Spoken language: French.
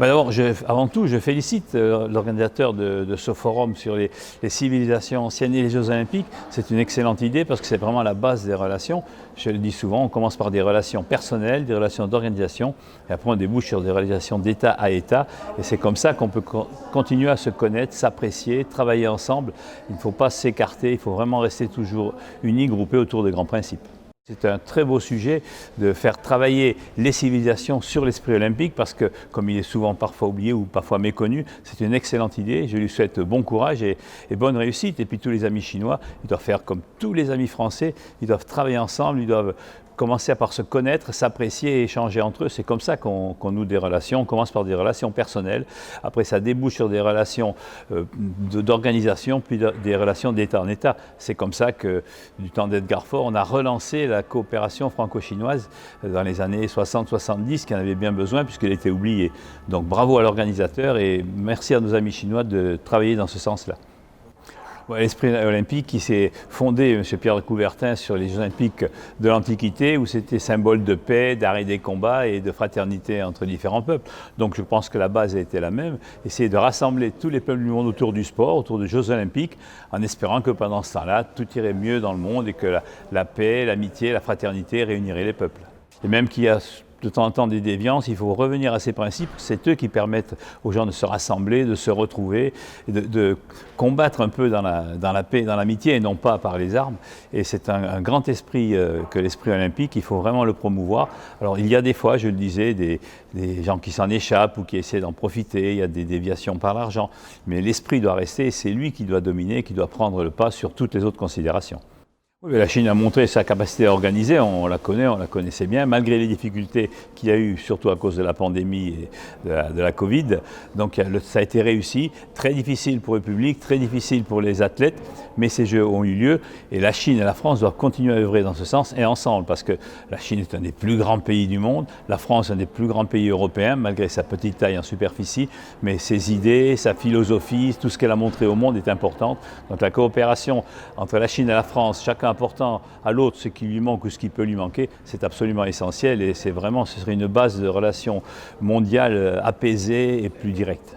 D'abord, avant tout, je félicite l'organisateur de ce forum sur les civilisations anciennes et les Jeux Olympiques. C'est une excellente idée parce que c'est vraiment la base des relations. Je le dis souvent, on commence par des relations personnelles, des relations d'organisation, et après on débouche sur des relations d'État à État. Et c'est comme ça qu'on peut continuer à se connaître, s'apprécier, travailler ensemble. Il ne faut pas s'écarter, il faut vraiment rester toujours unis, groupés autour de grands principes. C'est un très beau sujet de faire travailler les civilisations sur l'esprit olympique parce que, comme il est souvent parfois oublié ou parfois méconnu, c'est une excellente idée. Je lui souhaite bon courage et bonne réussite. Et puis tous les amis chinois, ils doivent faire comme tous les amis français, ils doivent travailler ensemble, ils doivent commencer par se connaître, s'apprécier et échanger entre eux. C'est comme ça qu'on noue des relations. On commence par des relations personnelles. Après, ça débouche sur des relations d'organisation, puis des relations d'État en État. C'est comme ça que, du temps d'Edgar Faure, on a relancé la coopération franco-chinoise dans les années 60-70, qui en avait bien besoin puisqu'elle était oubliée. Donc bravo à l'organisateur et merci à nos amis chinois de travailler dans ce sens-là. L'esprit olympique qui s'est fondé, M. Pierre de Coubertin, sur les Jeux olympiques de l'Antiquité, où c'était symbole de paix, d'arrêt des combats et de fraternité entre différents peuples. Donc je pense que la base a été la même, essayer de rassembler tous les peuples du monde autour du sport, autour des Jeux olympiques, en espérant que pendant ce temps-là, tout irait mieux dans le monde et que la paix, l'amitié, la fraternité réuniraient les peuples. Et même qu'il y a de temps en temps des déviances, il faut revenir à ces principes. C'est eux qui permettent aux gens de se rassembler, de se retrouver, et de combattre un peu dans la paix, dans l'amitié et non pas par les armes. Et c'est un grand esprit que l'esprit olympique, il faut vraiment le promouvoir. Alors il y a des fois, je le disais, des gens qui s'en échappent ou qui essaient d'en profiter, il y a des déviations par l'argent, mais l'esprit doit rester et c'est lui qui doit dominer, qui doit prendre le pas sur toutes les autres considérations. Oui, la Chine a montré sa capacité à organiser, on la connaît, on la connaissait bien, malgré les difficultés qu'il y a eu, surtout à cause de la pandémie et de la Covid. Donc ça a été réussi, très difficile pour le public, très difficile pour les athlètes, mais ces Jeux ont eu lieu et la Chine et la France doivent continuer à œuvrer dans ce sens et ensemble, parce que la Chine est un des plus grands pays du monde, la France un des plus grands pays européens, malgré sa petite taille en superficie, mais ses idées, sa philosophie, tout ce qu'elle a montré au monde est importante. Donc la coopération entre la Chine et la France, chacun apportant à l'autre ce qui lui manque ou ce qui peut lui manquer, c'est absolument essentiel et ce serait une base de relations mondiales apaisées et plus directes.